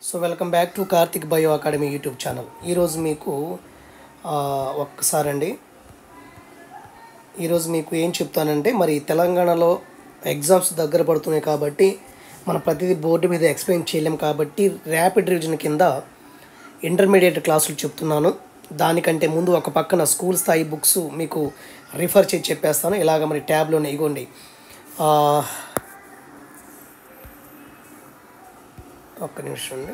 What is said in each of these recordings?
So welcome back to Karthik bio academy YouTube channel. ఈరోజు మీకు ఒక్కసారండి ఈరోజు మీకు ఏం చెప్తానంటే, మరి తెలంగాణలో ఎగ్జామ్స్ దగ్గర పడుతున్నాయి కాబట్టి మన ప్రతిదీ బోర్డు మీద ఎక్స్ప్లెయిన్ చేయలేం కాబట్టి ర్యాపిడ్ రివిజన్ కింద ఇంటర్మీడియట్ క్లాసులు చెప్తున్నాను. దానికంటే ముందు ఒక పక్కన స్కూల్ స్థాయి బుక్స్ మీకు రిఫర్ చేసి చెప్పేస్తాను. ఇలాగ మరి ట్యాబ్లోనే ఇగోండి, ఒక్క నిమిషం అండి.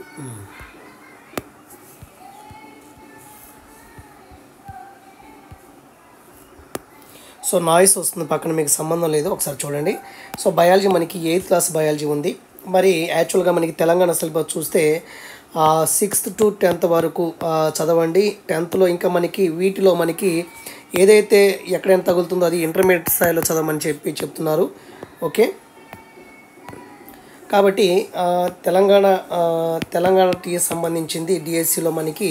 సో నాయిస్ వస్తుంది పక్కన, మీకు సంబంధం లేదు, ఒకసారి చూడండి. సో బయాలజీ మనకి 8th క్లాస్ బయాలజీ ఉంది. మరి యాక్చువల్గా మనకి తెలంగాణ సిలబస్ చూస్తే 6th to 10th వరకు చదవండి. 10thలో ఇంకా మనకి వీటిలో మనకి ఏదైతే ఎక్కడైనా తగులుతుందో అది ఇంటర్మీడియట్ స్థాయిలో చదవమని చెప్తున్నారు. ఓకే, కాబట్టి తెలంగాణ టీఎస్ సంబంధించింది డిఎస్సిలో మనకి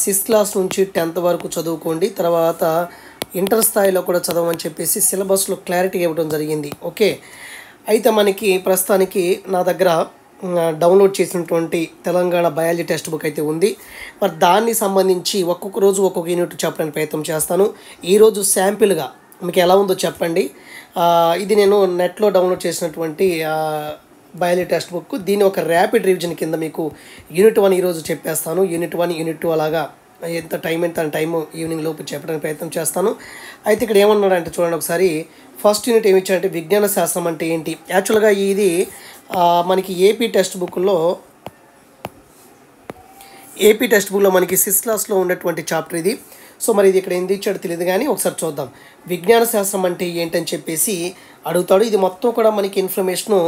6th క్లాస్ నుంచి 10th వరకు చదువుకోండి. తర్వాత ఇంటర్ స్థాయిలో కూడా చదవమని చెప్పేసి సిలబస్లో క్లారిటీ ఇవ్వడం జరిగింది. ఓకే, అయితే మనకి ప్రస్తుతానికి నా దగ్గర డౌన్లోడ్ చేసినటువంటి తెలంగాణ బయాలజీ టెక్స్ట్ బుక్ అయితే ఉంది. మరి దాన్ని సంబంధించి ఒక్కొక్క రోజు ఒక్కొక్క యూనిట్ చెప్పడానికి ప్రయత్నం చేస్తాను. ఈరోజు శాంపిల్గా మీకు ఎలా ఉందో చెప్పండి. ఇది నేను నెట్లో డౌన్లోడ్ చేసినటువంటి బయాలజీ టెక్స్ట్ బుక్. దీన్ని ఒక ర్యాపిడ్ రివిజన్ కింద మీకు యూనిట్ 1 ఈరోజు చెప్పేస్తాను. యూనిట్ 1, యూనిట్ 2 అలాగా ఎంత టైం ఈవినింగ్ లోపు చెప్పడానికి ప్రయత్నం చేస్తాను. అయితే ఇక్కడ ఏమన్నాడంటే చూడండి ఒకసారి. ఫస్ట్ యూనిట్ ఏమి ఇచ్చాడంటే విజ్ఞాన శాస్త్రం అంటే ఏంటి. యాక్చువల్గా ఇది మనకి ఏపీ టెక్స్ట్ బుక్లో మనకి 6th క్లాస్లో ఉన్నటువంటి చాప్టర్ ఇది. సో మరి ఇది ఇక్కడ ఎందుకు ఇచ్చాడో తెలియదు కానీ ఒకసారి చూద్దాం. విజ్ఞాన శాస్త్రం అంటే ఏంటని చెప్పేసి అడుగుతాడు. ఇది మొత్తం కూడా మనకి ఇన్ఫర్మేషను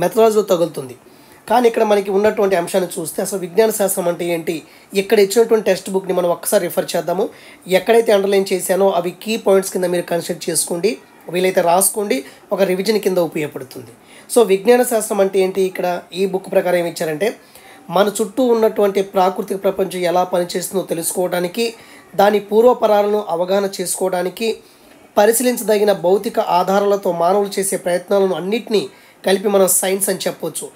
మెథడాలజీలో తగులుతుంది. కానీ ఇక్కడ మనకి ఉన్నటువంటి అంశాన్ని చూస్తే అసలు విజ్ఞాన శాస్త్రం అంటే ఏంటి, ఇక్కడ ఇచ్చినటువంటి టెక్స్ట్ బుక్ని మనం ఒక్కసారి రిఫర్ చేద్దాము. ఎక్కడైతే అండర్లైన్ చేశానో అవి కీ పాయింట్స్ కింద మీరు కన్సిడర్ చేసుకోండి, వీలైతే రాసుకోండి, ఒక రివిజన్ కింద ఉపయోగపడుతుంది. సో విజ్ఞాన శాస్త్రం అంటే ఏంటి, ఇక్కడ ఈ బుక్ ప్రకారం ఏమి ఇచ్చారంటే మన చుట్టూ ఉన్నటువంటి ప్రాకృతిక ప్రపంచం ఎలా పనిచేస్తుందో తెలుసుకోవడానికి, దాని పూర్వపరాలను అవగాహన చేసుకోవడానికి, పరిశీలించదగిన భౌతిక ఆధారాలతో మానవులు చేసే ప్రయత్నాలను అన్నింటినీ కలిపి మనం సైన్స్ అని చెప్పొచ్చు.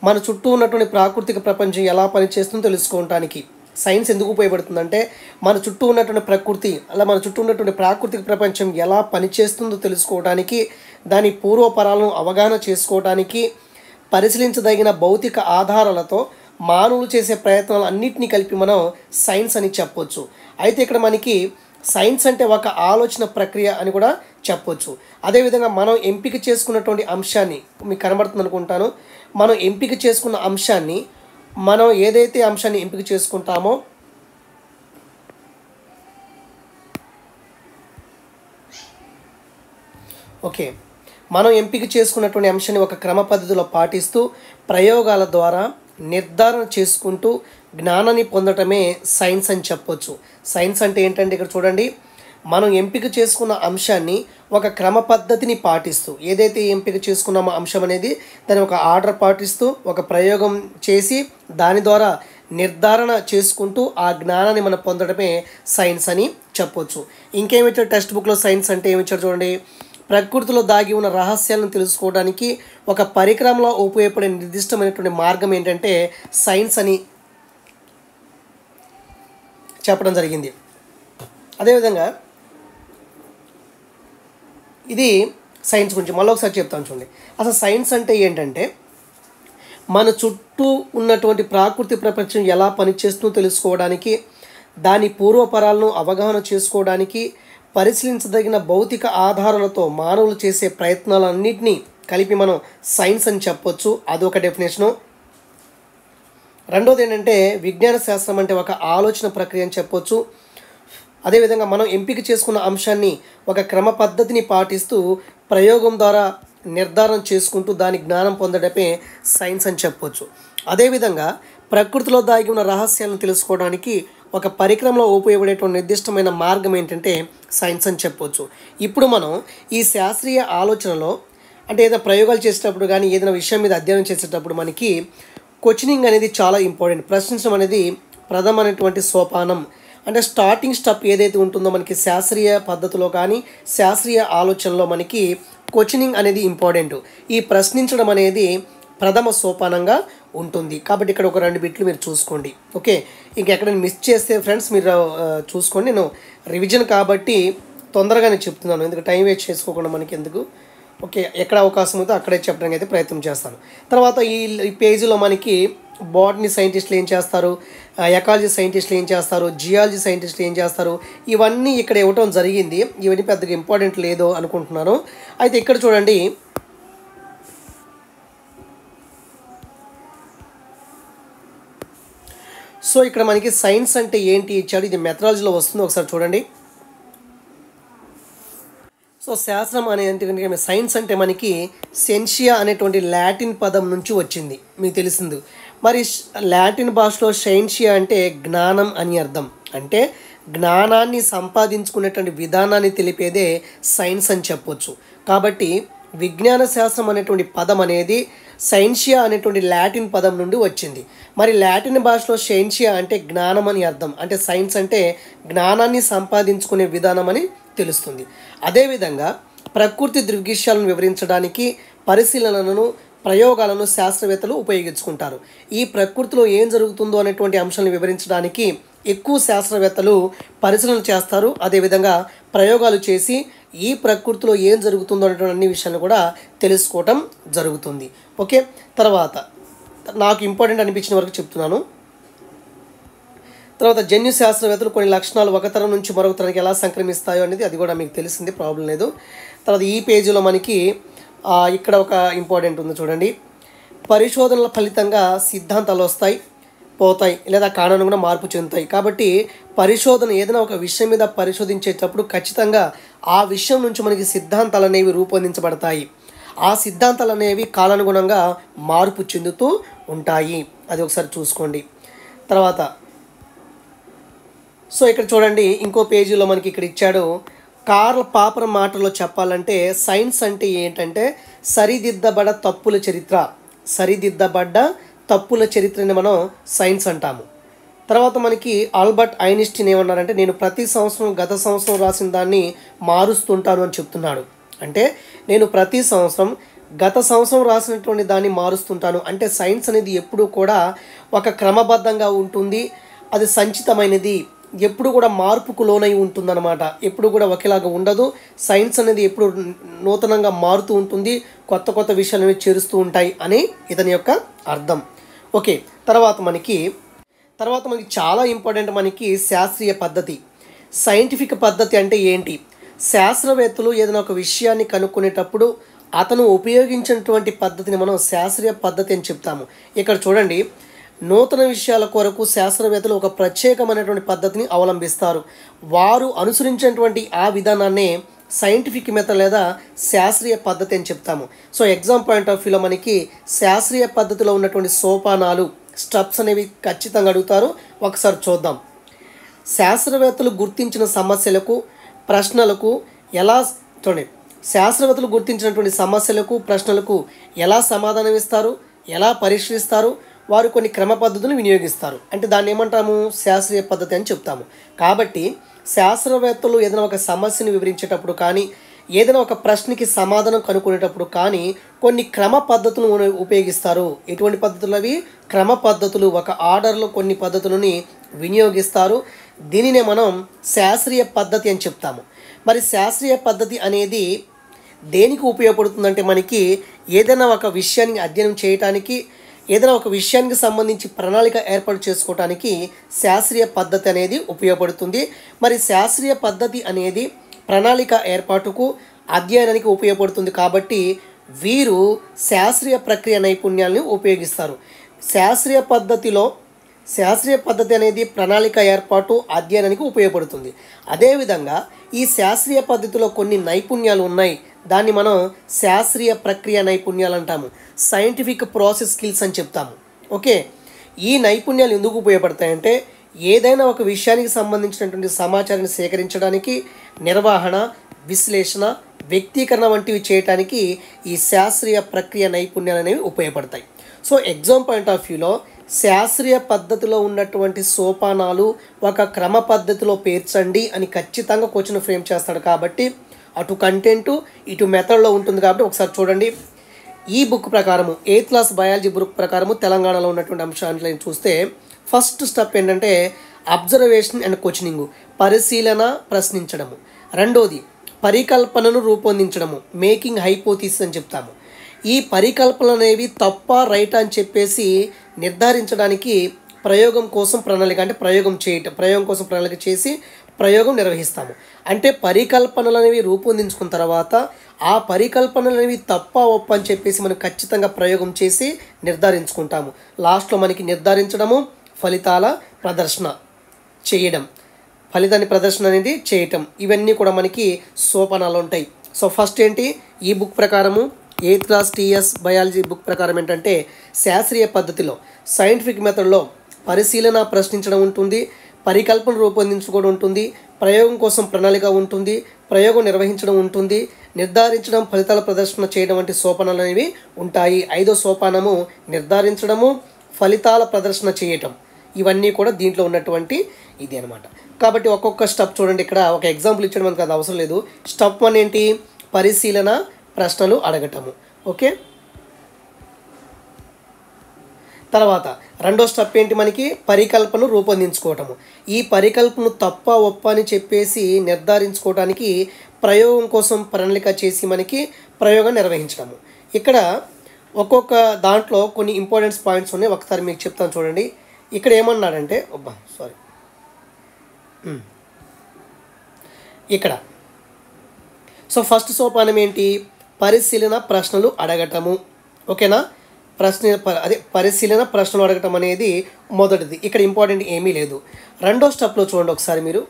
మన చుట్టూ ఉన్నటువంటి ప్రాకృతిక ప్రపంచం ఎలా పనిచేస్తుందో తెలుసుకోవడానికి సైన్స్ ఎందుకు ఉపయోగపడుతుందంటే, మన చుట్టూ ఉన్నటువంటి ప్రకృతి మన చుట్టూ ఉన్నటువంటి ప్రాకృతిక ప్రపంచం ఎలా పనిచేస్తుందో తెలుసుకోవడానికి, దాని పూర్వపరాలను అవగాహన చేసుకోవడానికి, పరిశీలించదగిన భౌతిక ఆధారాలతో మానవులు చేసే ప్రయత్నాలు అన్నింటినీ కలిపి మనం సైన్స్ అని చెప్పొచ్చు. అయితే ఇక్కడ మనకి సైన్స్ అంటే ఒక ఆలోచన ప్రక్రియ అని కూడా చెప్పొచ్చు. అదేవిధంగా మనం ఎంపిక చేసుకున్నటువంటి అంశాన్ని మీకు కనబడుతుంది అనుకుంటాను. మనం ఎంపిక చేసుకున్న అంశాన్ని మనం ఏదైతే అంశాన్ని ఎంపిక చేసుకుంటామో ఓకే, మనం ఎంపిక చేసుకున్నటువంటి అంశాన్ని ఒక క్రమ పద్ధతిలో పాటిస్తూ ప్రయోగాల ద్వారా నిర్ధారణ చేసుకుంటూ జ్ఞానాన్ని పొందటమే సైన్స్ అని చెప్పొచ్చు. సైన్స్ అంటే ఏంటంటే ఇక్కడ చూడండి, మనం ఎంపిక చేసుకున్న అంశాన్ని ఒక క్రమ పద్ధతిని పాటిస్తూ, ఏదైతే ఎంపిక చేసుకున్నామో అంశం అనేది దాన్ని ఒక ఆర్డర్ పాటిస్తూ ఒక ప్రయోగం చేసి దాని ద్వారా నిర్ధారణ చేసుకుంటూ ఆ జ్ఞానాన్ని మనం పొందడమే సైన్స్ అని చెప్పొచ్చు. ఇంకేమిచ్చారు టెక్స్ట్ బుక్లో సైన్స్ అంటే ఏమిచ్చారు చూడండి. ప్రకృతిలో దాగి ఉన్న రహస్యాలను తెలుసుకోవడానికి ఒక పరికరంలో ఉపయోగపడే నిర్దిష్టమైనటువంటి మార్గం ఏంటంటే సైన్స్ అని చెప్పడం జరిగింది. అదేవిధంగా ఇది సైన్స్ గురించి మళ్ళీ ఒకసారి చెప్తాను చూడండి. అసలు సైన్స్ అంటే ఏంటంటే మన చుట్టూ ఉన్నటువంటి ప్రాకృతిక ప్రపంచం ఎలా పనిచేస్తుందో తెలుసుకోవడానికి, దాని పూర్వపరాలను అవగాహన చేసుకోవడానికి, పరిశీలించదగిన భౌతిక ఆధారాలతో మానవులు చేసే ప్రయత్నాలన్నింటినీ కలిపి మనం సైన్స్ అని చెప్పొచ్చు. అదొక డెఫినేషను. రెండోది ఏంటంటే విజ్ఞాన శాస్త్రం అంటే ఒక ఆలోచన ప్రక్రియ అని చెప్పొచ్చు. అదేవిధంగా మనం ఎంపిక చేసుకున్న అంశాన్ని ఒక క్రమ పద్ధతిని పాటిస్తూ ప్రయోగం ద్వారా నిర్ధారణ చేసుకుంటూ దాని జ్ఞానం పొందడమే సైన్స్ అని చెప్పొచ్చు. అదేవిధంగా ప్రకృతిలో దాగి ఉన్న రహస్యాలను తెలుసుకోవడానికి ఒక పరికరంలో ఉపయోగపడేటువంటి నిర్దిష్టమైన మార్గం ఏంటంటే సైన్స్ అని చెప్పొచ్చు. ఇప్పుడు మనం ఈ శాస్త్రీయ ఆలోచనలో అంటే ఏదైనా ప్రయోగాలు చేసేటప్పుడు కానీ ఏదైనా విషయం మీద అధ్యయనం చేసేటప్పుడు మనకి క్వశ్చనింగ్ అనేది చాలా ఇంపార్టెంట్. ప్రశ్నించడం అనేది ప్రథమైనటువంటి సోపానం. అంటే స్టార్టింగ్ స్టెప్ ఏదైతే ఉంటుందో మనకి శాస్త్రీయ పద్ధతిలో కానీ శాస్త్రీయ ఆలోచనలో మనకి క్వశ్చనింగ్ అనేది ఇంపార్టెంట్. ఈ ప్రశ్నించడం అనేది ప్రథమ సోపానంగా ఉంటుంది. కాబట్టి ఇక్కడ ఒక 2 బిట్లు మీరు చూసుకోండి. ఓకే, ఇంకెక్కడైనా మిస్ చేస్తే ఫ్రెండ్స్ మీరు చూసుకోండి. నేను రివిజన్ కాబట్టి తొందరగానే చెప్తున్నాను, ఎందుకు టైం వేస్ట్ చేసుకోకుండా మనకి ఎందుకు. ఓకే, ఎక్కడ అవకాశం ఉందో అక్కడే చెప్పడానికి అయితే ప్రయత్నం చేస్తాను. తర్వాత ఈ పేజీలో మనకి బాటనీ సైంటిస్టులు ఏం చేస్తారు, ఎకాలజీ సైంటిస్టులు ఏం చేస్తారు, జియాలజీ సైంటిస్టులు ఏం చేస్తారు, ఇవన్నీ ఇక్కడ ఇవ్వటం జరిగింది. ఇవన్నీ పెద్దగా ఇంపార్టెంట్ లేదో అనుకుంటున్నాను. అయితే ఇక్కడ చూడండి, సో ఇక్కడ మనకి సైన్స్ అంటే ఏంటి ఇచ్చాడు, ఇది మెథడాలజీలో వస్తుంది, ఒకసారి చూడండి. సో శాస్త్రం అనేది సైన్స్ అంటే మనకి సెన్షియా అనేటువంటి లాటిన్ పదం నుంచి వచ్చింది, మీకు తెలిసింది. మరి లాటిన్ భాషలో సైన్షియా అంటే జ్ఞానం అని అర్థం. అంటే జ్ఞానాన్ని సంపాదించుకునేటువంటి విధానాన్ని తెలిపేదే సైన్స్ అని చెప్పొచ్చు. కాబట్టి విజ్ఞాన శాస్త్రం అనేటువంటి పదం అనేది సైన్షియా అనేటువంటి లాటిన్ పదం నుండి వచ్చింది. మరి లాటిన్ భాషలో సైన్షియా అంటే జ్ఞానం అని అర్థం. అంటే సైన్స్ అంటే జ్ఞానాన్ని సంపాదించుకునే విధానం అని తెలుస్తుంది. అదేవిధంగా ప్రకృతి దృగ్విషయాలను వివరించడానికి పరిశీలనలను, ప్రయోగాలను శాస్త్రవేత్తలు ఉపయోగించుకుంటారు. ఈ ప్రకృతిలో ఏం జరుగుతుందో అనేటువంటి అంశాలను వివరించడానికి ఎక్కువ శాస్త్రవేత్తలు పరిశీలన చేస్తారు. అదేవిధంగా ప్రయోగాలు చేసి ఈ ప్రకృతిలో ఏం జరుగుతుందో అనేటువంటి అన్ని విషయాలు కూడా తెలుసుకోవటం జరుగుతుంది. ఓకే, తర్వాత నాకు ఇంపార్టెంట్ అనిపించిన వరకు చెప్తున్నాను. తర్వాత జన్యు శాస్త్రవేత్తలు కొన్ని లక్షణాలు ఒక తరం నుంచి మరొక తరానికి ఎలా సంక్రమిస్తాయో అనేది అది కూడా మీకు తెలిసింది, ప్రాబ్లం లేదు. తర్వాత ఈ పేజీలో మనకి ఇక్కడ ఒక ఇంపార్టెంట్ ఉంది చూడండి. పరిశోధనల ఫలితంగా సిద్ధాంతాలు వస్తాయి, పోతాయి, లేదా కారణంగా మార్పు చెందుతాయి. కాబట్టి పరిశోధన ఏదైనా ఒక విషయం మీద పరిశోధించేటప్పుడు ఖచ్చితంగా ఆ విషయం నుంచి మనకి సిద్ధాంతాలు అనేవి రూపొందించబడతాయి. ఆ సిద్ధాంతాలు అనేవి కాలానుగుణంగా మార్పు చెందుతూ ఉంటాయి. అది ఒకసారి చూసుకోండి. తర్వాత సో ఇక్కడ చూడండి, ఇంకో పేజీలో మనకి ఇక్కడ ఇచ్చాడు. కార్ల్ పాపర్ మాటల్లో చెప్పాలంటే సైన్స్ అంటే ఏంటంటే సరిదిద్దబడ్డ తప్పుల చరిత్రని మనం సైన్స్ అంటాము. తర్వాత మనకి ఆల్బర్ట్ ఐన్స్టీన్ ఏమన్నారంటే నేను ప్రతి సంవత్సరం గత సంవత్సరం రాసిన దాన్ని మారుస్తుంటాను అని చెప్తున్నాడు. అంటే నేను ప్రతి సంవత్సరం గత సంవత్సరం రాసినటువంటి దాన్ని మారుస్తుంటాను. అంటే సైన్స్ అనేది ఎప్పుడూ కూడా ఒక క్రమబద్ధంగా ఉంటుంది, అది సంచితమైనది, ఎప్పుడు కూడా మార్పుకు లోనై ఉంటుందన్నమాట. ఎప్పుడు కూడా ఒకేలాగా ఉండదు. సైన్స్ అనేది ఎప్పుడు నూతనంగా మారుతూ ఉంటుంది, కొత్త కొత్త విషయాలను చేరుస్తూ ఉంటాయి అని ఇతని యొక్క అర్థం. ఓకే, తర్వాత మనకి చాలా ఇంపార్టెంట్ మనకి శాస్త్రీయ పద్ధతి. సైంటిఫిక్ పద్ధతి అంటే ఏంటి? శాస్త్రవేత్తలు ఏదైనా ఒక విషయాన్ని కనుక్కునేటప్పుడు అతను ఉపయోగించినటువంటి పద్ధతిని మనం శాస్త్రీయ పద్ధతి అని చెప్తాము. ఇక్కడ చూడండి, నూతన విషయాల కొరకు శాస్త్రవేత్తలు ఒక ప్రత్యేకమైనటువంటి పద్ధతిని అవలంబిస్తారు. వారు అనుసరించినటువంటి ఆ విధానాన్నే సైంటిఫిక్ మెథడ్ లేదా శాస్త్రీయ పద్ధతి అని చెప్తాము. సో ఎగ్జామ్ పాయింట్ ఆఫ్ వ్యూలో మనకి శాస్త్రీయ పద్ధతిలో ఉన్నటువంటి సోపానాలు, స్టెప్స్ అనేవి ఖచ్చితంగా అడుగుతారు. ఒకసారి చూద్దాం. శాస్త్రవేత్తలు గుర్తించిన సమస్యలకు, ప్రశ్నలకు ఎలా చూడండి, శాస్త్రవేత్తలు గుర్తించినటువంటి సమస్యలకు, ప్రశ్నలకు ఎలా సమాధానం ఇస్తారు, ఎలా పరిష్కరిస్తారు, వారు కొన్ని క్రమ పద్ధతులను వినియోగిస్తారు. అంటే దాన్ని ఏమంటాము? శాస్త్రీయ పద్ధతి అని చెప్తాము. కాబట్టి శాస్త్రవేత్తలు ఏదైనా ఒక సమస్యను వివరించేటప్పుడు కానీ, ఏదైనా ఒక ప్రశ్నకి సమాధానం కనుక్కునేటప్పుడు కానీ కొన్ని క్రమ పద్ధతులను ఉపయోగిస్తారు. ఎటువంటి పద్ధతులు అవి? క్రమ పద్ధతులు. ఒక ఆర్డర్లో కొన్ని పద్ధతులని వినియోగిస్తారు. దీనినే మనం శాస్త్రీయ పద్ధతి అని చెప్తాము. మరి శాస్త్రీయ పద్ధతి అనేది దేనికి ఉపయోగపడుతుందంటే మనకి ఏదైనా ఒక విషయాన్ని అధ్యయనం చేయటానికి, ఏదైనా ఒక విషయానికి సంబంధించి ప్రణాళిక ఏర్పాటు చేసుకోవటానికి శాస్త్రీయ పద్ధతి అనేది ఉపయోగపడుతుంది. మరి శాస్త్రీయ పద్ధతి అనేది ప్రణాళిక ఏర్పాటుకు, అధ్యయనానికి ఉపయోగపడుతుంది. కాబట్టి వీరు శాస్త్రీయ ప్రక్రియ నైపుణ్యాలను ఉపయోగిస్తారు. శాస్త్రీయ పద్ధతి అనేది ప్రణాళిక ఏర్పాటు, అధ్యయనానికి ఉపయోగపడుతుంది. అదేవిధంగా ఈ శాస్త్రీయ పద్ధతిలో కొన్ని నైపుణ్యాలు ఉన్నాయి. దాన్ని మనం శాస్త్రీయ ప్రక్రియ నైపుణ్యాలు అంటాము. సైంటిఫిక్ ప్రాసెస్ స్కిల్స్ అని చెప్తాము. ఓకే, ఈ నైపుణ్యాలు ఎందుకు ఉపయోగపడతాయంటే ఏదైనా ఒక విషయానికి సంబంధించినటువంటి సమాచారాన్ని సేకరించడానికి, నిర్వహణ, విశ్లేషణ, వ్యక్తీకరణ వంటివి చేయడానికి ఈ శాస్త్రీయ ప్రక్రియ నైపుణ్యాలు అనేవి ఉపయోగపడతాయి. సో ఎగ్జామ్ పాయింట్ ఆఫ్ వ్యూలో శాస్త్రీయ పద్ధతిలో ఉన్నటువంటి సోపానాలు ఒక క్రమ పద్ధతిలో పేర్చండి అని ఖచ్చితంగా క్వశ్చన్ ఫ్రేమ్ చేస్తాడు. కాబట్టి అటు కంటెంటు, ఇటు మెథడ్లో ఉంటుంది. కాబట్టి ఒకసారి చూడండి, ఈ బుక్ ప్రకారము 8th క్లాస్ బయాలజీ బుక్ ప్రకారము తెలంగాణలో ఉన్నటువంటి అంశాలను చూస్తే ఫస్ట్ స్టెప్ ఏంటంటే అబ్జర్వేషన్ అండ్ క్వశ్చనింగ్, పరిశీలన, ప్రశ్నించడము. రెండోది పరికల్పనను రూపొందించడము, మేకింగ్ హైపోథీసిస్ అని చెప్తాము. ఈ పరికల్పనలు అనేవి తప్ప రైట్ అని చెప్పేసి నిర్ధారించడానికి ప్రయోగం కోసం ప్రణాళిక, అంటే ప్రయోగం కోసం ప్రణాళిక చేసి ప్రయోగం నిర్వహిస్తాము. అంటే పరికల్పనలు అనేవి రూపొందించుకున్న తర్వాత ఆ పరికల్పనలు అనేవి తప్ప ఒప్ప అని చెప్పేసి మనం ఖచ్చితంగా ప్రయోగం చేసి నిర్ధారించుకుంటాము. లాస్ట్లో మనకి నిర్ధారించడము, ఫలితాల ప్రదర్శన చేయడం, ఫలితాన్ని ప్రదర్శన అనేది చేయటం, ఇవన్నీ కూడా మనకి సోపానాలు ఉంటాయి. సో ఫస్ట్ ఏంటి, ఈ బుక్ ప్రకారము 8th class TS biology book ప్రకారం ఏంటంటే శాస్త్రీయ పద్ధతిలో సైంటిఫిక్ మెథడ్లో పరిశీలన, ప్రశ్నించడం ఉంటుంది, పరికల్పన రూపొందించుకోవడం ఉంటుంది, ప్రయోగం కోసం ప్రణాళిక ఉంటుంది, ప్రయోగం నిర్వహించడం ఉంటుంది, నిర్ధారించడం, ఫలితాల ప్రదర్శన చేయడం వంటి సోపానాలు అనేవి ఉంటాయి. 5వ సోపానము నిర్ధారించడము, ఫలితాల ప్రదర్శన చేయటం, ఇవన్నీ కూడా దీంట్లో ఉన్నటువంటి ఇది అనమాట. కాబట్టి ఒక్కొక్క స్టెప్ చూడండి. ఇక్కడ ఒక ఎగ్జాంపుల్ ఇచ్చడం మనకు అది అవసరం లేదు. స్టెప్ 1 ఏంటి, పరిశీలన, ప్రశ్నలు అడగటము. ఓకే, తర్వాత రెండో స్టెప్ ఏంటి, మనకి పరికల్పన రూపొందించుకోవటము. ఈ పరికల్పన తప్ప ఒప్ప అని చెప్పేసి నిర్ధారించుకోవడానికి ప్రయోగం కోసం ప్రణాళిక చేసి మనకి ప్రయోగం నిర్వహించడము. ఇక్కడ ఒక్కొక్క దాంట్లో కొన్ని ఇంపార్టెంట్ పాయింట్స్ ఉన్నాయి, ఒకసారి మీకు చెప్తాను చూడండి. ఇక్కడ ఏమన్నాడంటే ఇక్కడ సో ఫస్ట్ సోపానం ఏంటి, పరిశీలన, ప్రశ్నలు అడగటము. ఓకేనా, పరిశీలన, ప్రశ్నలు అడగటం అనేది మొదటిది. ఇక్కడ ఇంపార్టెంట్ ఏమీ లేదు. రెండో స్టెప్లో చూడండి ఒకసారి మీరు.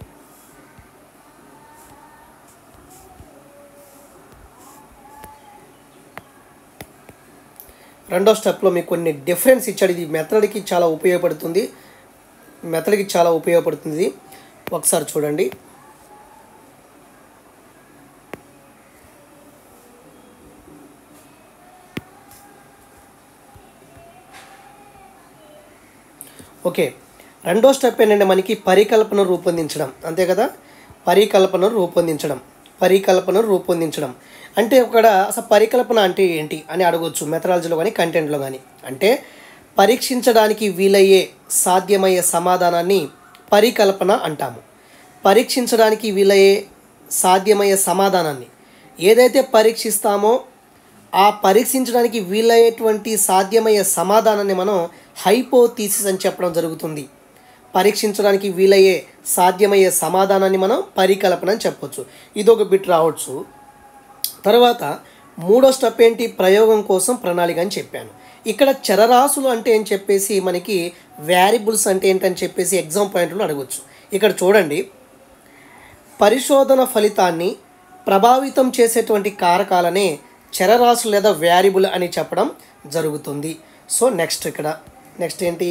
రెండో స్టెప్లో మీకు కొన్ని డిఫరెన్స్ ఇచ్చాడు. ఇది మెథడ్కి చాలా ఉపయోగపడుతుంది. ఒకసారి చూడండి. ఓకే, రెండో స్టెప్ ఏంటంటే మనకి పరికల్పన రూపొందించడం, అంతే కదా. పరికల్పన రూపొందించడం అంటే ఇక్కడ అసలు పరికల్పన అంటే ఏంటి అని అడగవచ్చు మెథడాలజీలో కానీ కంటెంట్లో కానీ. అంటే పరీక్షించడానికి వీలయ్యే సాధ్యమయ్యే సమాధానాన్ని పరికల్పన అంటాము. పరీక్షించడానికి వీలయ్యే సాధ్యమయ్యే సమాధానాన్ని ఏదైతే పరీక్షిస్తామో ఆ పరీక్షించడానికి వీలయ్యేటువంటి సాధ్యమయ్యే సమాధానాన్ని మనం హైపోథీసిస్ అని చెప్పడం జరుగుతుంది. పరీక్షించడానికి వీలయ్యే సాధ్యమయ్యే సమాధానాన్ని మనం పరికల్పన అని చెప్పవచ్చు. ఇదొక బిట్ రావచ్చు. తర్వాత మూడో స్టెప్ ఏంటి, ప్రయోగం కోసం ప్రణాళిక అని చెప్పాను. ఇక్కడ చరరాశులు అంటే అని చెప్పేసి మనకి వేరియబుల్స్ అంటే ఏంటని చెప్పేసి ఎగ్జామ్ పాయింట్లో అడగవచ్చు. ఇక్కడ చూడండి, పరిశోధన ఫలితాన్ని ప్రభావితం చేసేటువంటి కారకాలనే చరరాశులు లేదా వేరియబుల్ అని చెప్పడం జరుగుతుంది. సో నెక్స్ట్ ఏంటి,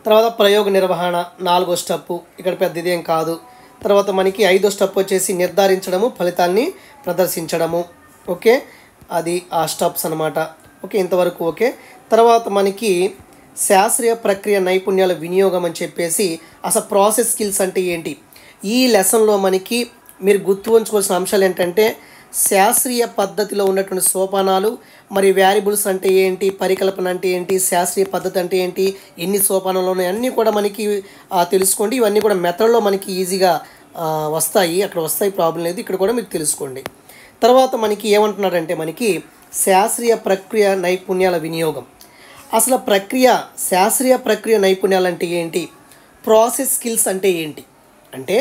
తర్వాత ప్రయోగ నిర్వహణ 4వ స్టెప్పు. ఇక్కడ పెద్ద ఇదేం కాదు. తర్వాత మనకి 5వ స్టెప్ వచ్చేసి నిర్ధారించడము, ఫలితాన్ని ప్రదర్శించడము. ఓకే, అది ఆ స్టెప్స్ అనమాట. ఓకే, ఇంతవరకు ఓకే. తర్వాత మనకి శాస్త్రీయ ప్రక్రియ నైపుణ్యాల వినియోగం అని చెప్పేసి అసలు ప్రాసెస్ స్కిల్స్ అంటే ఏంటి, ఈ లెసన్లో మనకి మీరు గుర్తు ఉంచుకోవాల్సిన అంశాలు ఏంటంటే శాస్త్రీయ పద్ధతిలో ఉన్నటువంటి సోపానాలు, మరి వేరియబుల్స్ అంటే ఏంటి, పరికల్పన అంటే ఏంటి, శాస్త్రీయ పద్ధతి అంటే ఏంటి, ఎన్ని సోపానాలు ఉన్నాయి అన్నీ కూడా మనకి తెలుసుకోండి. ఇవన్నీ కూడా మెథడ్లో మనకి ఈజీగా వస్తాయి, అక్కడ వస్తాయి, ప్రాబ్లం లేదు. ఇక్కడ కూడా మీరు తెలుసుకోండి. తర్వాత మనకి ఏమంటున్నారంటే మనకి శాస్త్రీయ ప్రక్రియ నైపుణ్యాల వినియోగం. అసలు శాస్త్రీయ ప్రక్రియ నైపుణ్యాలు అంటే ఏంటి, ప్రాసెస్ స్కిల్స్ అంటే ఏంటి అంటే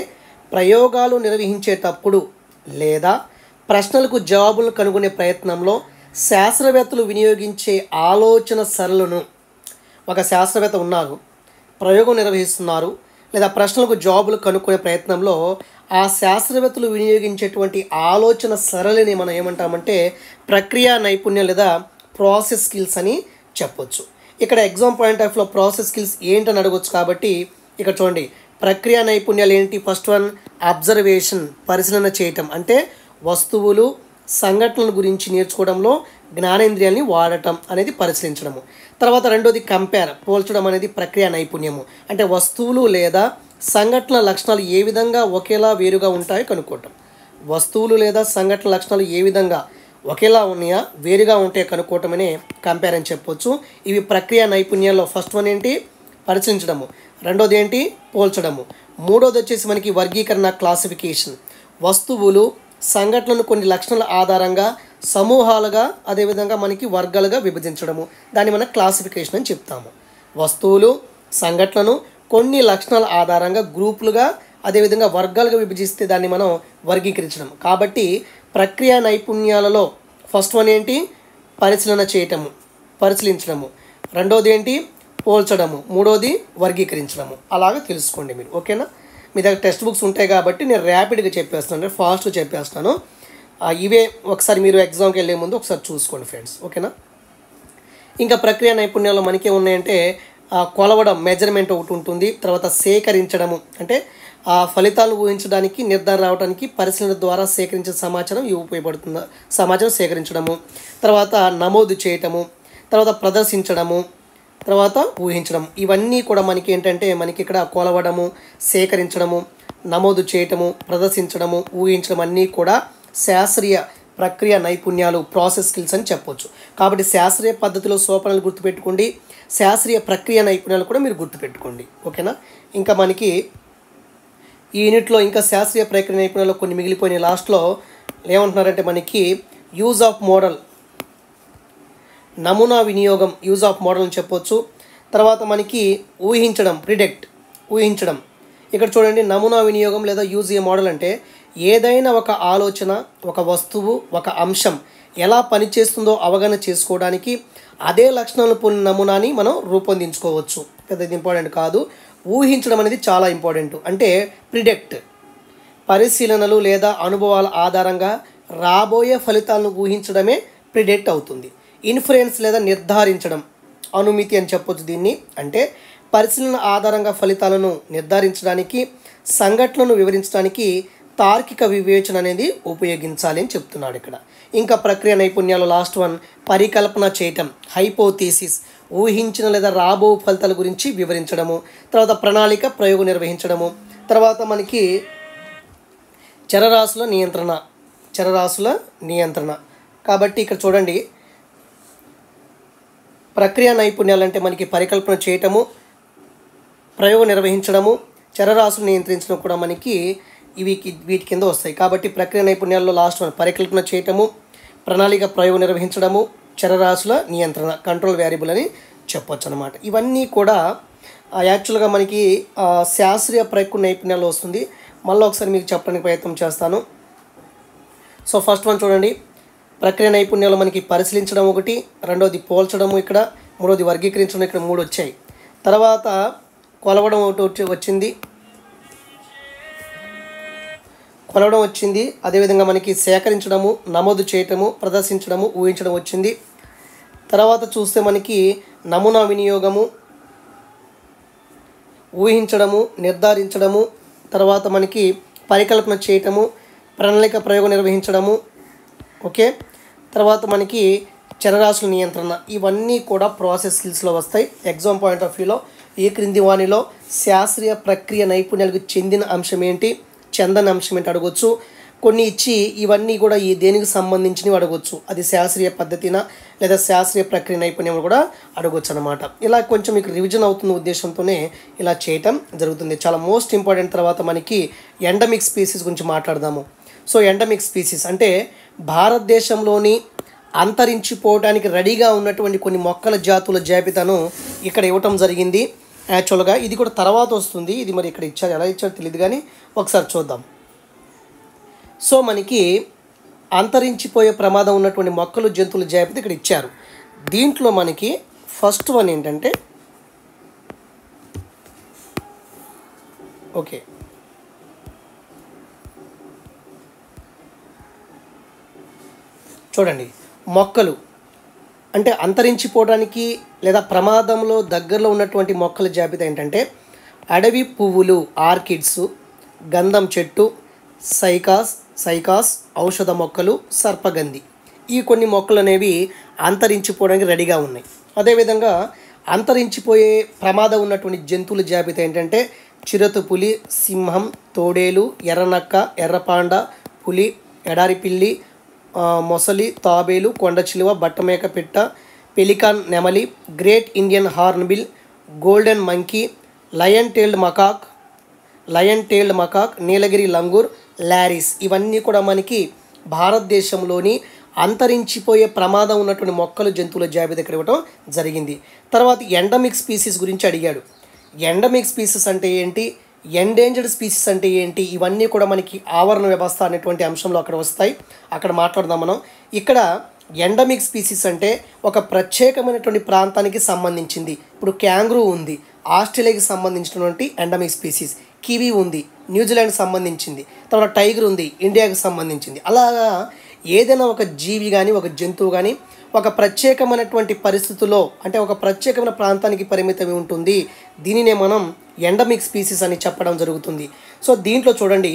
ప్రయోగాలు నిర్వహించేటప్పుడు లేదా ప్రశ్నలకు జవాబులను కనుగొనే ప్రయత్నంలో శాస్త్రవేత్తలు వినియోగించే ఆలోచన సరళను, ఒక శాస్త్రవేత్త ఉన్నారు, ప్రయోగం నిర్వహిస్తున్నారు, లేదా ప్రశ్నలకు జవాబులు కనుక్కునే ప్రయత్నంలో ఆ శాస్త్రవేత్తలు వినియోగించేటువంటి ఆలోచన సరళిని మనం ఏమంటామంటే ప్రక్రియా నైపుణ్యం లేదా ప్రాసెస్ స్కిల్స్ అని చెప్పొచ్చు. ఇక్కడ ఎగ్జామ్ పాయింట్ ఆఫ్లో ప్రాసెస్ స్కిల్స్ ఏంటని అడగవచ్చు. కాబట్టి ఇక్కడ చూడండి, ప్రక్రియా నైపుణ్యాలు ఏంటి, ఫస్ట్ వన్ అబ్జర్వేషన్, పరిశీలన చేయటం, అంటే వస్తువులు సంఘటనల గురించి నేర్చుకోవడంలో జ్ఞానేంద్రియాలని వాడటం అనేది పరిశీలించడము. తర్వాత రెండోది కంపేర్, పోల్చడం అనేది ప్రక్రియ నైపుణ్యము, అంటే వస్తువులు లేదా సంఘటనల లక్షణాలు ఏ విధంగా ఒకేలా వేరుగా ఉంటాయో కనుక్కోవటం. వస్తువులు లేదా సంఘటనల లక్షణాలు ఏ విధంగా ఒకేలా ఉన్నాయా వేరుగా ఉంటే కనుక్కోవటమనే కంపేర్ అని చెప్పొచ్చు. ఇవి ప్రక్రియ నైపుణ్యాల్లో ఫస్ట్ వన్ ఏంటి, పరిశీలించడము. రెండోది ఏంటి, పోల్చడము. మూడోది వచ్చేసి మనకి వర్గీకరణ, క్లాసిఫికేషన్. వస్తువులు సంఘటనలను కొన్ని లక్షణాల ఆధారంగా సమూహాలుగా అదేవిధంగా మనకి వర్గాలుగా విభజించడము, దాన్ని మనం క్లాసిఫికేషన్ అని చెప్తాము. వస్తువులు సంఘటనలను కొన్ని లక్షణాల ఆధారంగా గ్రూపులుగా అదేవిధంగా వర్గాలుగా విభజిస్తే దాన్ని మనం వర్గీకరించడం. కాబట్టి ప్రక్రియ నైపుణ్యాలలో ఫస్ట్ వన్ ఏంటి, పరిశీలన చేయటము, పరిశీలించడము. రెండోది ఏంటి, పోల్చడము. మూడోది వర్గీకరించడము. అలాగా తెలుసుకోండి మీరు, ఓకేనా. మీ దగ్గర టెక్స్ట్ బుక్స్ ఉంటాయి కాబట్టి నేను ర్యాపిడ్గా చెప్పేస్తాను, ఫాస్ట్గా చెప్పేస్తాను. ఇవే ఒకసారి మీరు ఎగ్జామ్కి వెళ్ళే ముందు ఒకసారి చూసుకోండి ఫ్రెండ్స్, ఓకేనా. ఇంకా ప్రక్రియ నైపుణ్యాలు మనకి ఉన్నాయంటే కొలవడం, మెజర్మెంట్ ఒకటి ఉంటుంది. తర్వాత సేకరించడము, అంటే ఆ ఫలితాలను ఊహించడానికి, నిర్ధారణ రావడానికి పరిశీలన ద్వారా సేకరించిన సమాచారం ఉపయోగపడుతుంది. సమాచారం సేకరించడము, తర్వాత నమోదు చేయటము, తర్వాత ప్రదర్శించడము, తర్వాత ఊహించడం. ఇవన్నీ కూడా మనకి ఏంటంటే మనకి ఇక్కడ కొలవడము, సేకరించడము, నమోదు చేయటము, ప్రదర్శించడము, ఊహించడం అన్నీ కూడా శాస్త్రీయ ప్రక్రియ నైపుణ్యాలు, ప్రాసెస్ స్కిల్స్ అని చెప్పొచ్చు. కాబట్టి శాస్త్రీయ పద్ధతిలో సోపానాలు గుర్తుపెట్టుకోండి, శాస్త్రీయ ప్రక్రియ నైపుణ్యాలు కూడా మీరు గుర్తుపెట్టుకోండి, ఓకేనా. ఇంకా మనకి ఈ యూనిట్లో ఇంకా శాస్త్రీయ ప్రక్రియ నైపుణ్యాలు కొన్ని మిగిలిపోయిన లాస్ట్లో ఏమంటున్నారంటే మనకి యూజ్ ఆఫ్ మోడల్, నమూనా వినియోగం, యూజ్ ఆఫ్ మోడల్ అని చెప్పొచ్చు. తర్వాత మనకి ఊహించడం, ప్రిడిక్ట్, ఊహించడం. ఇక్కడ చూడండి, నమూనా వినియోగం లేదా యూజ్ ఏ మోడల్ అంటే ఏదైనా ఒక ఆలోచన, ఒక వస్తువు, ఒక అంశం ఎలా పనిచేస్తుందో అవగాహన చేసుకోవడానికి అదే లక్షణాలను పొందిన నమూనాని మనం రూపొందించుకోవచ్చు. పెద్దది ఇంపార్టెంట్ కాదు, ఊహించడం అనేది చాలా ఇంపార్టెంట్. అంటే ప్రిడిక్ట్, పరిశీలనలు లేదా అనుభవాల ఆధారంగా రాబోయే ఫలితాలను ఊహించడమే ప్రిడిక్ట్ అవుతుంది. ఇన్ఫ్లుయెన్స్ లేదా నిర్ధారించడం, అనుమితి అని చెప్పొచ్చు దీన్ని. అంటే పరిశీలన ఆధారంగా ఫలితాలను నిర్ధారించడానికి, సంఘటనలను వివరించడానికి తార్కిక వివేచన అనేది ఉపయోగించాలి అని చెప్తున్నాడు ఇక్కడ. ఇంకా ప్రక్రియ నైపుణ్యాలు లాస్ట్ వన్, పరికల్పన చేయటం, హైపోథీసిస్, ఊహించిన లేదా రాబో ఫలితాల గురించి వివరించడము. తర్వాత ప్రణాళిక, ప్రయోగం నిర్వహించడము. తర్వాత మనకి చరరాశుల నియంత్రణ, చరరాశుల నియంత్రణ. కాబట్టి ఇక్కడ చూడండి, ప్రక్రియ నైపుణ్యాలు అంటే మనకి పరికల్పన చేయటము, ప్రయోగం నిర్వహించడము, చరరాశులు నియంత్రించడం కూడా మనకి వీటి కింద వస్తాయి. కాబట్టి ప్రక్రియ నైపుణ్యాల్లో లాస్ట్ వన్ పరికల్పన చేయటము, ప్రణాళిక, ప్రయోగం నిర్వహించడము, చరరాశుల నియంత్రణ, కంట్రోల్ వేరియబుల్ అని చెప్పొచ్చు అనమాట. ఇవన్నీ కూడా యాక్చువల్గా మనకి శాస్త్రీయ ప్రక్రియ నైపుణ్యాలు వస్తుంది. మళ్ళీ ఒకసారి మీకు చెప్పడానికి ప్రయత్నం చేస్తాను. సో ఫస్ట్ వన్ చూడండి, ప్రక్రియ నైపుణ్యాలు మనకి పరిశీలించడం ఒకటి, రెండోది పోల్చడము ఇక్కడ, మూడోది వర్గీకరించడం, ఇక్కడ 3 వచ్చాయి. తర్వాత కొలవడం ఒకటి వచ్చింది, అదేవిధంగా మనకి సేకరించడము, నమోదు చేయటము, ప్రదర్శించడము, ఊహించడం వచ్చింది. తర్వాత చూస్తే మనకి నమూనా వినియోగము, ఊహించడము, నిర్ధారించడము, తర్వాత మనకి పరికల్పన చేయటము, ప్రణాళిక, ప్రయోగం నిర్వహించడము, ఓకే. తర్వాత మనకి చరరాశుల నియంత్రణ. ఇవన్నీ కూడా ప్రాసెస్ స్కిల్స్లో వస్తాయి. ఎగ్జామ్ పాయింట్ ఆఫ్ వ్యూలో ఈ క్రింది వాణిలో శాస్త్రీయ ప్రక్రియ నైపుణ్యాలకు చెందిన అంశం ఏంటి, చెందని అంశం ఏంటి అడగొచ్చు. కొన్ని ఇచ్చి ఇవన్నీ కూడా ఈ దేనికి సంబంధించినవి అడగొచ్చు. అది శాస్త్రీయ పద్ధతినా లేదా శాస్త్రీయ ప్రక్రియ నైపుణ్యం కూడా అడగొచ్చు అనమాట. ఇలా కొంచెం మీకు రివిజన్ అవుతున్న ఉద్దేశంతోనే ఇలా చేయటం జరుగుతుంది. చాలా మోస్ట్ ఇంపార్టెంట్. తర్వాత మనకి ఎండమిక్ స్పీసీస్ గురించి మాట్లాడదాము. సో ఎండమిక్ స్పీసీస్ అంటే భారతదేశంలోని అంతరించిపోవడానికి రెడీగా ఉన్నటువంటి కొన్ని మొక్కల జాతుల జాబితాను ఇక్కడ ఇవ్వటం జరిగింది. యాక్చువల్గా ఇది కూడా తర్వాత వస్తుంది, ఇది మరి ఇక్కడ ఇచ్చారు, ఎలా ఇచ్చారో తెలియదు కానీ ఒకసారి చూద్దాం. సో మనకి అంతరించిపోయే ప్రమాదం ఉన్నటువంటి మొక్కలు, జంతువుల జాబితా ఇక్కడ ఇచ్చారు. దీంట్లో మనకి ఫస్ట్ వన్ ఏంటంటే ఓకే చూడండి, మొక్కలు అంటే అంతరించిపోవడానికి లేదా ప్రమాదంలో దగ్గరలో ఉన్నటువంటి మొక్కల జాబితా ఏంటంటే అడవి పువ్వులు, ఆర్కిడ్స్, గంధం చెట్టు, సైకాస్, ఔషధ మొక్కలు, సర్పగంధి. ఈ కొన్ని మొక్కలు అనేవి అంతరించిపోవడానికి రెడీగా ఉన్నాయి. అదేవిధంగా అంతరించిపోయే ప్రమాదం ఉన్నటువంటి జంతువుల జాబితా ఏంటంటే చిరుతపులి, సింహం, తోడేలు, ఎర్రనక్క, ఎర్రపాండ, పులి, ఎడారి పిల్లి, మొసలి, తాబేలు, కొండ చిలువ, బట్టమేక పిట్ట, పెలికాన్ నెమలి, great Indian hornbill, golden monkey, lion tailed macaque, Nilgiri langur, loris, ఇవన్నీ కూడా మనకి భారతదేశంలోని అంతరించిపోయే ప్రమాదం ఉన్నటువంటి మొక్కలు, జంతువుల జాబితా ఇక్కడ ఇవ్వడం జరిగింది. తర్వాత ఎండమిక్ స్పీసీస్ గురించి అడిగాడు. ఎండమిక్ స్పీసీస్ అంటే ఏంటి, ఎండేంజర్డ్ స్పీసీస్ అంటే ఏంటి, ఇవన్నీ కూడా మనకి ఆవరణ వ్యవస్థ అనేటువంటి అంశంలో అక్కడ వస్తాయి. అక్కడ మాట్లాడదాం మనం. ఇక్కడ ఎండమిక్ స్పీసీస్ అంటే ఒక ప్రత్యేకమైనటువంటి ప్రాంతానికి సంబంధించింది. ఇప్పుడు క్యాంగ్రూ ఉంది, ఆస్ట్రేలియాకి సంబంధించినటువంటి ఎండమిక్ స్పీసీస్. కివి ఉంది, న్యూజిలాండ్కి సంబంధించింది. తర్వాత టైగర్ ఉంది, ఇండియాకి సంబంధించింది. అలాగా ఏదైనా ఒక జీవి కానీ ఒక జంతువు కానీ ఒక ప్రత్యేకమైనటువంటి పరిస్థితుల్లో అంటే ఒక ప్రత్యేకమైన ప్రాంతానికి పరిమితమై ఉంటుంది. దీనినే మనం ఎండమిక్ స్పీసీస్ అని చెప్పడం జరుగుతుంది. సో దీంట్లో చూడండి,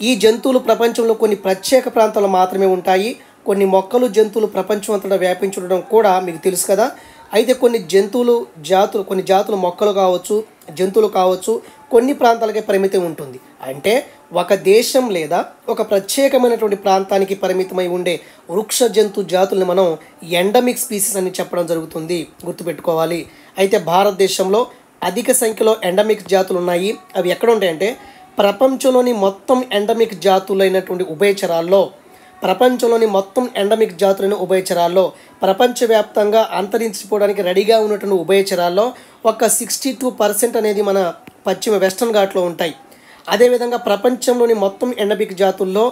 ఈ జంతువులు ప్రపంచంలో కొన్ని ప్రత్యేక ప్రాంతాల్లో మాత్రమే ఉంటాయి. కొన్ని మొక్కలు, జంతువులు ప్రపంచం అంతటా వ్యాపించడం కూడా మీకు తెలుసు కదా. అయితే కొన్ని జాతులు మొక్కలు కావచ్చు, జంతువులు కావచ్చు, కొన్ని ప్రాంతాలకే పరిమితం ఉంటుంది. అంటే ఒక దేశం లేదా ఒక ప్రత్యేకమైనటువంటి ప్రాంతానికి పరిమితమై ఉండే వృక్ష జంతు జాతుల్ని మనం ఎండమిక్ స్పీసీస్ అని చెప్పడం జరుగుతుంది, గుర్తుపెట్టుకోవాలి. అయితే భారతదేశంలో అధిక సంఖ్యలో ఎండమిక్ జాతులు ఉన్నాయి. అవి ఎక్కడ ఉంటాయంటే ప్రపంచంలోని మొత్తం ఎండమిక్ జాతులైనటువంటి ఉభయచరాల్లో ప్రపంచవ్యాప్తంగా అంతరించిపోవడానికి రెడీగా ఉన్నటువంటి ఉభయచరాల్లో ఒక 62% అనేది మన పశ్చిమ వెస్టర్న్ ఘాట్లో ఉంటాయి. అదేవిధంగా ప్రపంచంలోని మొత్తం ఎండమిక్ జాతుల్లో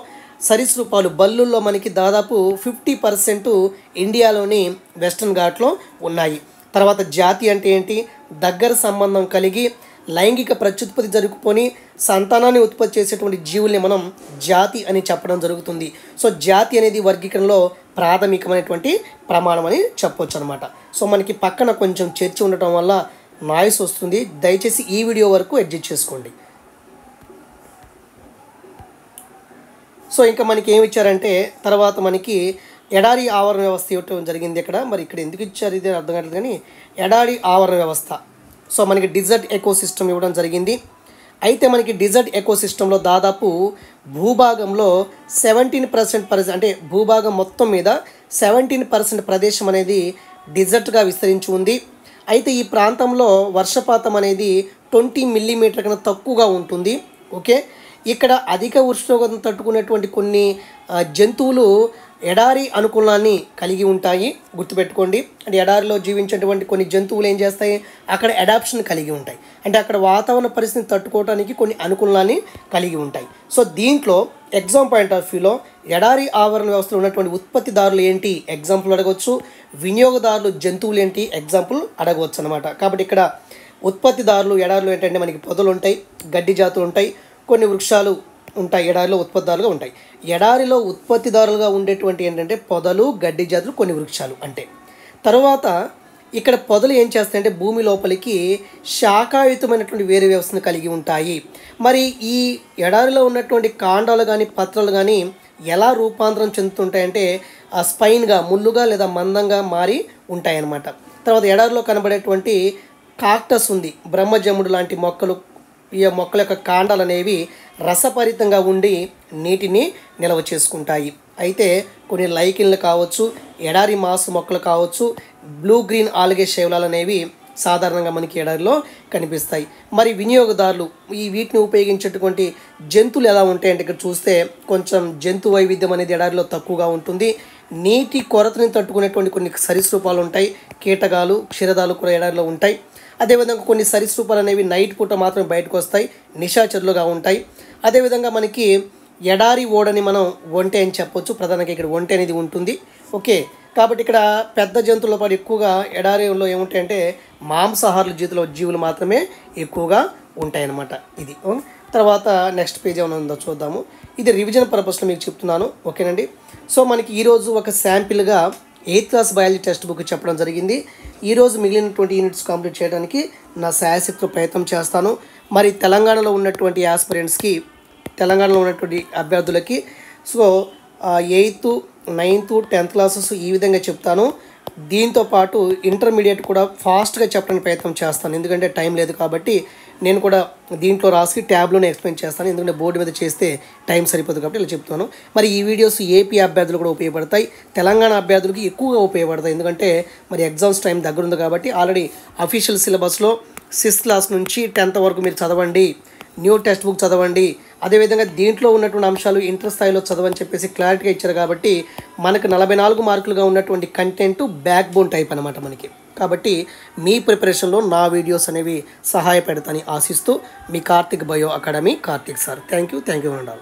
సరీసృపాలు, బల్లుల్లో మనకి దాదాపు 50% ఇండియాలోని వెస్టర్న్ ఘాట్లో ఉన్నాయి. తర్వాత జాతి అంటే ఏంటి, దగ్గర సంబంధం కలిగి లైంగిక ప్రత్యుత్పత్తి జరుపుకొని సంతానాన్ని ఉత్పత్తి చేసేటువంటి జీవుల్ని మనం జాతి అని చెప్పడం జరుగుతుంది. సో జాతి అనేది వర్గీకరణలో ప్రాథమికమైనటువంటి ప్రమాణం అని చెప్పొచ్చు అనమాట. సో మనకి పక్కన కొంచెం చర్చ ఉండటం వల్ల నాయిస్ వస్తుంది, దయచేసి ఈ వీడియో వరకు అడ్జస్ట్ చేసుకోండి. సో ఇంకా మనకి ఏమి ఇచ్చారంటే తర్వాత మనకి ఎడారి ఆవరణ వ్యవస్థ ఇవ్వటం జరిగింది ఇక్కడ. మరి ఇక్కడ ఎందుకు ఇచ్చారు ఇది అర్థం కాలేదు, కానీ ఎడారి ఆవరణ వ్యవస్థ. సో మనకి డిజర్ట్ ఎకోసిస్టమ్ ఇవ్వడం జరిగింది. అయితే మనకి డిజర్ట్ ఎకోసిస్టంలో దాదాపు భూభాగంలో 17% అంటే భూభాగం మొత్తం మీద 17% ప్రదేశం అనేది డిజర్ట్గా విస్తరించి ఉంది. అయితే ఈ ప్రాంతంలో వర్షపాతం అనేది 20 మిల్లీమీటర్ల కన్నా తక్కువగా ఉంటుంది. ఓకే, ఇక్కడ అధిక ఉష్ణోగ్రతను తట్టుకునేటువంటి కొన్ని జంతువులు ఎడారి అనుకూలాన్ని కలిగి ఉంటాయి, గుర్తుపెట్టుకోండి. అంటే ఎడారిలో జీవించేటువంటి కొన్ని జంతువులు ఏం చేస్తాయి, అక్కడ అడాప్షన్ కలిగి ఉంటాయి. అంటే అక్కడ వాతావరణ పరిస్థితిని తట్టుకోవడానికి కొన్ని అనుకూలాన్ని కలిగి ఉంటాయి. సో దీంట్లో ఎగ్జామ్ పాయింట్ ఆఫ్ వ్యూలో ఎడారి ఆవరణ వ్యవస్థలో ఉన్నటువంటి ఉత్పత్తిదారులు ఏంటి ఎగ్జాంపుల్ అడగవచ్చు, వినియోగదారులు జంతువులు ఏంటి ఎగ్జాంపుల్ అడగవచ్చు అనమాట. కాబట్టి ఇక్కడ ఉత్పత్తిదారులు ఎడారిలో ఏంటంటే మనకి పొదలు ఉంటాయి, గడ్డి జాతులు ఉంటాయి, కొన్ని వృక్షాలు ఉంటాయి, ఎడారిలో ఉత్పత్తిదారులుగా ఉంటాయి. ఎడారిలో ఉత్పత్తిదారులుగా ఉండేటువంటి ఏంటంటే పొదలు, గడ్డి జాతులు, కొన్ని వృక్షాలు అంటే. తర్వాత ఇక్కడ పొదలు ఏం చేస్తాయంటే భూమి లోపలికి శాఖాయుతమైనటువంటి వేరు వ్యవస్థను కలిగి ఉంటాయి. మరి ఈ ఎడారిలో ఉన్నటువంటి కాండాలు కానీ పత్రాలు కానీ ఎలా రూపాంతరం చెందుతుంటాయంటే స్పైన్గా, ముళ్ళుగా లేదా మందంగా మారి ఉంటాయన్నమాట. తర్వాత ఎడారిలో కనబడేటువంటి కాక్టస్ ఉంది, బ్రహ్మజముడు లాంటి మొక్కలు. ఈ మొక్కల యొక్క కాండాలు అనేవి రసపరితంగా ఉండి నీటిని నిల్వ చేసుకుంటాయి. అయితే కొన్ని లైకిన్లు కావచ్చు, ఎడారి మాసు మొక్కలు కావచ్చు, బ్లూ గ్రీన్ ఆల్గే శైవలాలు అనేవి సాధారణంగా మనకి ఎడారిలో కనిపిస్తాయి. మరి వినియోగదారులు వీటిని ఉపయోగించేటువంటి జంతువులు ఎలా ఉంటాయంటే ఇక్కడ చూస్తే కొంచెం జంతు వైవిధ్యం అనేది ఎడారిలో తక్కువగా ఉంటుంది. నీటి కొరతని తట్టుకునేటువంటి కొన్ని సరీసృపాలు ఉంటాయి, కీటకాలు, క్షీరదాలు కూడా ఎడారిలో ఉంటాయి. అదేవిధంగా కొన్ని సరీసృపాలు అనేవి నైట్ పూట మాత్రమే బయటకు వస్తాయి, నిశాచరులుగా ఉంటాయి. అదేవిధంగా మనకి ఎడారి ఓడని మనం ఒంటె అని చెప్పొచ్చు, ప్రధానంగా ఇక్కడ ఒంటె అనేది ఉంటుంది. ఓకే, కాబట్టి ఇక్కడ పెద్ద జంతువుల పాటు ఎక్కువగా ఎడారిలో ఏముంటాయంటే మాంసాహారుల జీవులు మాత్రమే ఎక్కువగా ఉంటాయన్నమాట. ఇది తర్వాత నెక్స్ట్ పేజ్ ఏమైనా ఉందో చూద్దాము. ఇది రివిజన్ పర్పస్లో మీకు చెప్తున్నాను, ఓకేనండి. సో మనకి ఈరోజు ఒక శాంపిల్గా 8th class biology text book చెప్పడం జరిగింది. ఈరోజు మిగిలినటువంటి యూనిట్స్ కంప్లీట్ చేయడానికి నా శాయశక్తితో ప్రయత్నం చేస్తాను. మరి తెలంగాణలో ఉన్నటువంటి యాస్పిరెంట్స్కి, తెలంగాణలో ఉన్నటువంటి అభ్యర్థులకి so 8th, 9th, 10th classes ఈ విధంగా చెప్తాను. దీంతో పాటు ఇంటర్మీడియట్ కూడా ఫాస్ట్గా చెప్పడానికి ప్రయత్నం చేస్తాను, ఎందుకంటే టైం లేదు కాబట్టి నేను కూడా దీంట్లో రాసి ట్యాబ్లోనే ఎక్స్ప్లెయిన్ చేస్తాను, ఎందుకంటే బోర్డు మీద చేస్తే టైం సరిపోదు కాబట్టి ఇలా చెప్తున్నాను. మరి ఈ వీడియోస్ ఏపీ అభ్యర్థులు కూడా ఉపయోగపడతాయి, తెలంగాణ అభ్యర్థులకి ఎక్కువగా ఉపయోగపడతాయి, ఎందుకంటే మరి ఎగ్జామ్స్ టైం దగ్గర ఉంది కాబట్టి ఆల్రెడీ అఫీషియల్ సిలబస్లో 6th క్లాస్ నుంచి 10th వరకు మీరు చదవండి, న్యూ టెక్స్ట్ బుక్ చదవండి, అదేవిధంగా దీంట్లో ఉన్నటువంటి అంశాలు ఇంటర్ స్థాయిలో చదవని చెప్పేసి క్లారిటీగా ఇచ్చారు. కాబట్టి మనకు 44 మార్కులుగా ఉన్నటువంటి కంటెంట్ బ్యాక్ బోన్ టైప్ అనమాట మనకి. కాబట్టి మీ ప్రిపరేషన్లో నా వీడియోస్ అనేవి సహాయపడతాయని ఆశిస్తూ మీ Karthik bio academy Karthik sir. Thank you అండి.